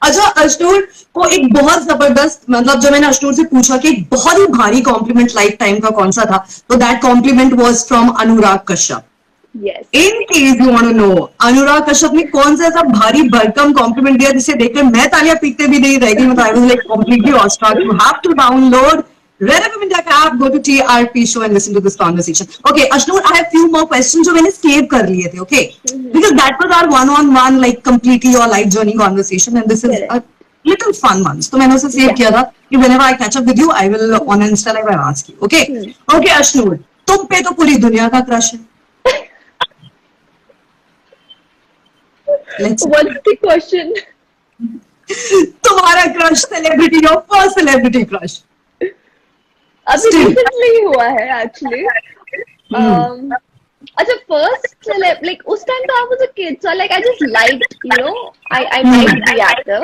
अच्छा, अश्नूर को एक बहुत जबरदस्त, मतलब जब मैंने अश्नूर से पूछा कि एक बहुत ही भारी कॉम्प्लीमेंट लाइफ टाइम का कौन सा था, तो that compliment was from Anurag Kashyap. Yes. In case you want to know, Anurag Kashyap ने कौन सा ऐसा भारी भरकम कॉम्प्लीमेंट दिया जिसे देखकर मैं तालियां पीटते भी नहीं रह गई. मतलब I was like completely awestruck. You have to download Red FM India app, go to TRP show and listen to this conversation. Okay, Ashnoor, I have few more questions जो मैंने save कर लिए थे, okay? Because that was our one-on-one, like completely your life journey conversation, and this is a little fun one. तो मैंने उसे save किया था कि whenever I catch up with you, I will on Insta live I ask you, okay? Okay, Ashnoor, तुम पे तो पूरी दुनिया का crush है. What's the question? तुम्हारा crush celebrity, your first celebrity crush. अभी रिसेंटली हुआ है एक्चुअली. अच्छा, फर्स्ट लाइक उस टाइम तो I was a kid, so like I just liked, you know, I liked the actor.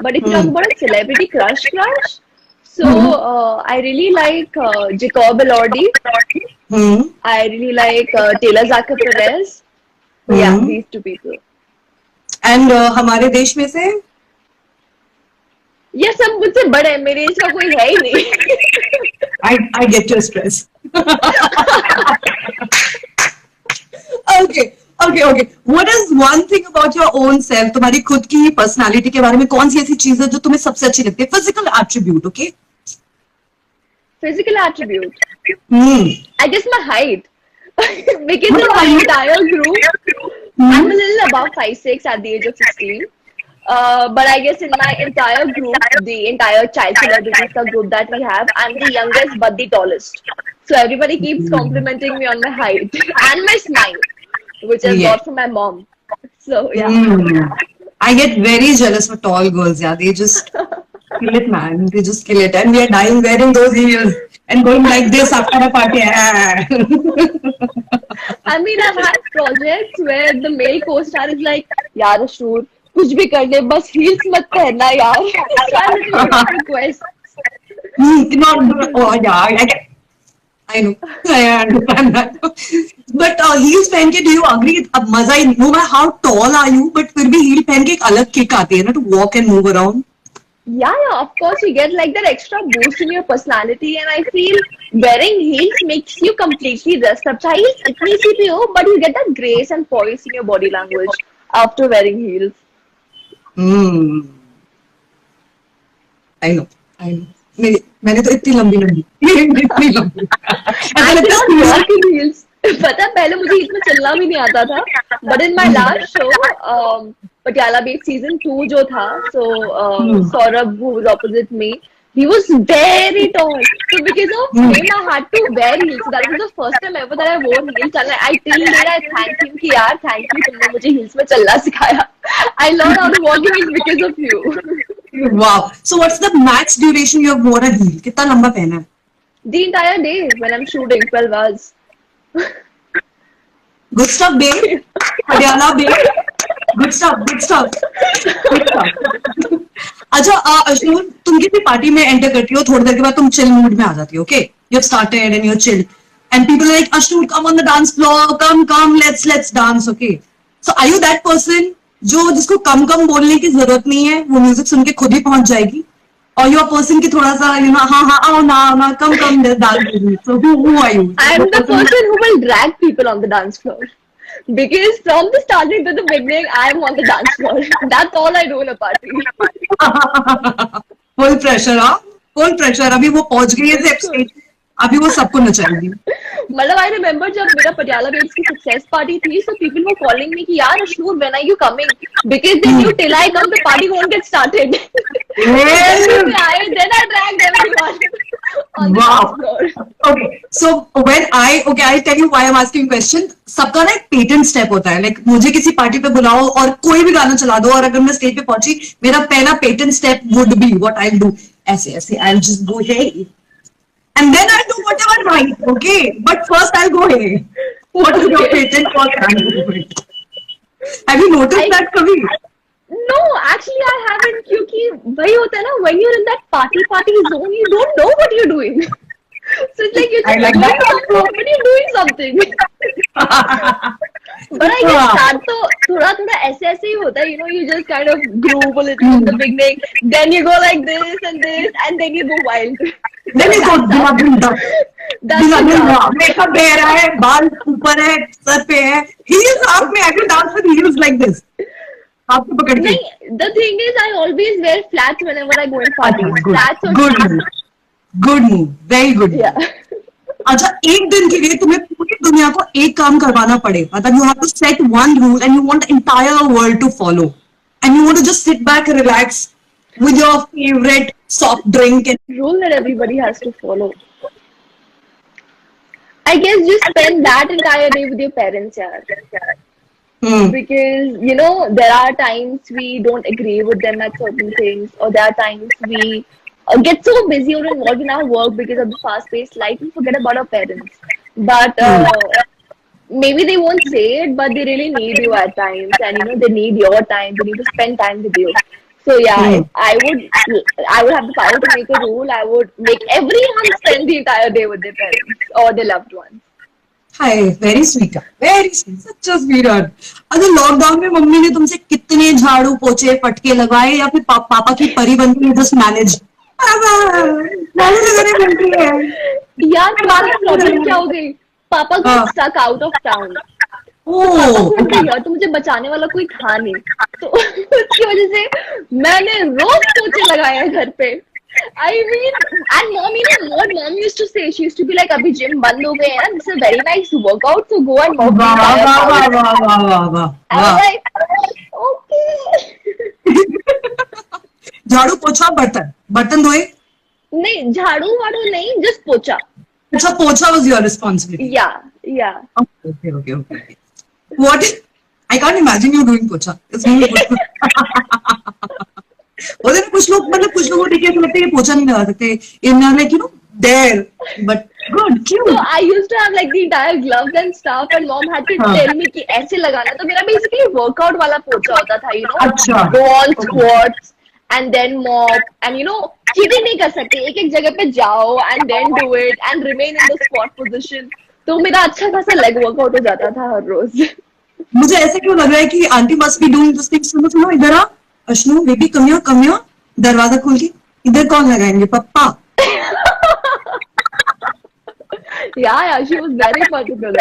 But if you talk about celebrity crush, so I really like Jacob Elordi. I really like Taylor Zachar Perez. Yeah, these two people. And हमारे देश में से ये सब मुझसे बड़े हैं, मेरे एज का कोई है ही नहीं. I get your stress. Okay. What is one thing about your own self? तुम्हारी खुद की पर्सनालिटी के बारे में कौन सी ऐसी चीज है जो तुम्हें सबसे अच्छी लगती है? Physical attribute, okay? Physical attribute. I guess my height. Because in my entire group, I'm a little above 5'6" at the age of 16. But I guess in my entire group, the entire child celebrities group that we have, I'm the youngest but the tallest. So everybody keeps complimenting me on my height and my smile, which I got from my mom. So yeah. I get very jealous for tall girls. Yeah, they just kill it, man. They just kill it, and we are dying wearing those heels and going like this after a party. I mean, I've had projects where the male co-star is like, "यार Ashnoor, कुछ भी कर ले, बस heels मत पहनना यार." Request. I know. I understand that. But heels पहन के, do you agree? अब मजा ही, no matter how tall are you, but फिर भी heel पहन के एक अलग kick आती है ना, to walk and move around. Yeah, of course, you get like that extra boost in your personality, and I feel wearing heels makes you completely dressed up. चाहे heels इतनी सी भी हो, but you get that grace and poise in your body language after wearing heels. I know. मैंने तो इतनी लंबी heels. पता, पहले मुझे इतना चलना भी नहीं आता था, but in my last show, Patiala Babes season 2 जो था, so Saurabh, who was opposite me, he was very tall. So because of him, I had to wear heels. That was the first time ever that I wore heels. And I till date I thank him कि यार, thank you, तुमने मुझे heels में चलना सिखाया. I learned how to walk in heels because of you. Wow. So what's the max duration you have worn a heel? कितना लंबा पहना है? The entire day when I'm shooting, 12 hours. Good stuff, babe. Patiala babe. Good stuff. अच्छा अश्नूर, तुम किसी party में enter करती हो, थोड़ी देर के बाद तुम चिल मूड में आ जाती हो, okay? You have started and you're chill, and people are like, Ashnoor, come on the dance floor, come, let's dance, okay? So are you that person जो जिसको कम बोलने की जरूरत नहीं है, वो म्यूजिक सुन के खुद ही पहुंच जाएगी? Or you are person की थोड़ा सा, you know, हाँ, आओ ना, come, dance with me. So who are you? I am the person who will drag people on the dance floor. Because from the starting to the beginning, I am on the dance floor. That's all I do in a party. Full pressure, हाँ? Full pressure. अभी वो पहुंच गई है stage, अभी वो सबको नचाएगी. मतलब I remember जब मेरा Patiala Babes की success party थी, so people were calling me कि यार Ashnoor, when are you coming? Because they knew till I come, the party won't get started. Then I dragged everyone on the dance floor. Okay, so I'll tell you why I'm asking question. सबका ना एक patent step होता है, like मुझे किसी party पे बुलाओ और कोई भी गाना चला दो, और अगर मैं स्टेज पे पहुंची, मेरा पहला patent step would be what I do, ऐसे I'll just go hey, and then I'll do whatever right, okay? But first I'll go hey. What is your patent for that? Have you noticed that कभी? No, actually I haven't, क्योंकि वही होता है ना, when you're in that party zone, you don't know what you're doing. So it's like you're just doing something. But I guess start तो थोड़ा थोड़ा ऐसे ऐसे ही होता है, you know, you just kind of groove a little in the beginning, then you go like this, and then you go wild. Then you go That's the draft. Makeup दे रहा है, बाल ऊपर है, सर पे है, heels आप में, I can dance with heels like this. आपको पकड़ के. नहीं, the thing is, I always wear flats whenever I go in parties. Good, Flats or good heels. move, good move, very good. Yeah. अच्छा, एक दिन के लिए तुम्हें पूरी दुनिया को एक काम करवाना पड़े, मतलब you have to set one rule and you want the entire world to follow, and you want to just sit back and relax with your favorite soft drink and Rule that everybody has to follow. I guess just spend that entire day with your parents, yaar. Because, you know, there are times we don't agree with them at certain things, or there are times we get so busy or involved in our work because of the fast-paced life, we forget about our parents. But maybe they won't say it, but they really need you at times, and you know, they need your time. They need to spend time with you. So yeah, I would have the power to make a rule. I would make everyone spend the entire day with their parents or their loved ones. Hi, very sweet, very sweet, such a sweetheart. अगर lockdown में mummy ने तुमसे कितने झाड़ू पोछे पटके लगाए, या फिर पापा की परी बन के जस्ट मैनेज बनती है यार, तुम्हारा प्रॉब्लम क्या हो गई? पापा got stuck out of town. यार, तो मुझे बचाने वाला कोई था नहीं, तो उसकी वजह से मैंने रोज पोछे लगाए घर पे. I mean, and mom, you know what mom used to say? She used to be like, "Abhi gym बंद हो गए हैं, this is a very nice workout, so go and walk." I was like, okay. झाड़ू पोछा बर्तन धोए? नहीं, झाड़ू वाड़ू नहीं, just पोछा. अच्छा, पोछा was your responsibility. Yeah. Okay. What? I can't imagine you doing पोछा. और then कुछ लोग को देख के ऐसा लगता है कि पोछा नहीं लगा सकते. I'm like, you know, there, but good, cute. So I used to have like the entire gloves and stuff, and mom had to tell me कि ऐसे लगाना. तो मेरा basically workout वाला पोछा होता था, you know. अच्छा. Go on squats and then mop, and you know, cheating नहीं कर सकते. एक जगह पे जाओ and then do it and remain in the squat position. तो मेरा अच्छा खासा leg workout हो जाता था हर रोज. मुझे ऐसे क्यों लग रहा है कि aunty must be doing this thing. सुनो इधर आ, अश्नु बेबी, कम here. दरवाजा खोल के, इधर कौन लगाएंगे? पप्पा. Yeah, she was very particular.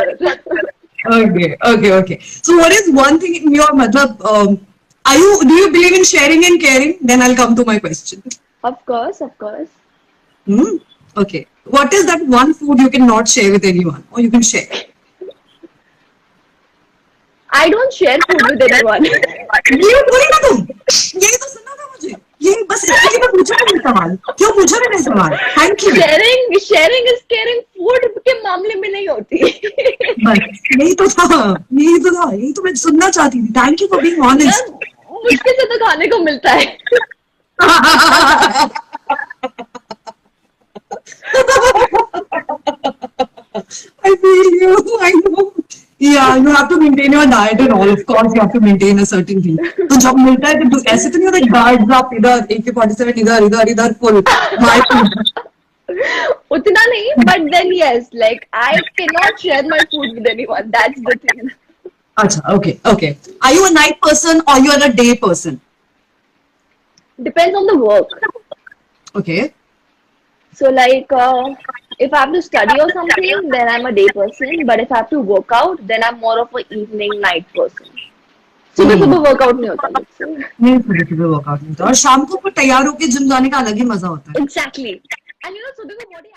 Okay. So what is one thing in your matlab, do you believe in sharing and caring? Then I'll come to my question. Of course. Okay. What is that one food you cannot share with anyone, or you can share? I don't share food with anyone. ये बोली ना तुम, यही तो सुनना था मुझे. यही बस इसलिए मैं पूछा नहीं सवाल. क्यों पूछा मैंने सवाल? Thank you. Sharing is caring. Food के मामले में नहीं होती. बस यही तो मैं सुनना चाहती थी. Thank you for being honest. मुश्किल से तो खाने को मिलता है. I feel you. I know. Yeah, you have to maintain your diet and all. Of course, you have to maintain a certain thing. तो जब मिलता है तो ऐसे तो नहीं होता guards up इधर, AK-47 इधर full. उतना नहीं, but then yes, like I cannot share my food with anyone. That's the thing. अच्छा, okay. Are you a night person or you are a day person? Depends on the work. Okay. So like, if I have to study or something, then I'm a day person. But if I have to work out, then I'm more of an evening night person. सुबह workout नहीं होता मुझसे. नहीं, सुबह workout नहीं होता. और शाम को तैयार होके जिम जाने का अलग ही मजा होता है. Exactly. And you know, सुबह को बॉडी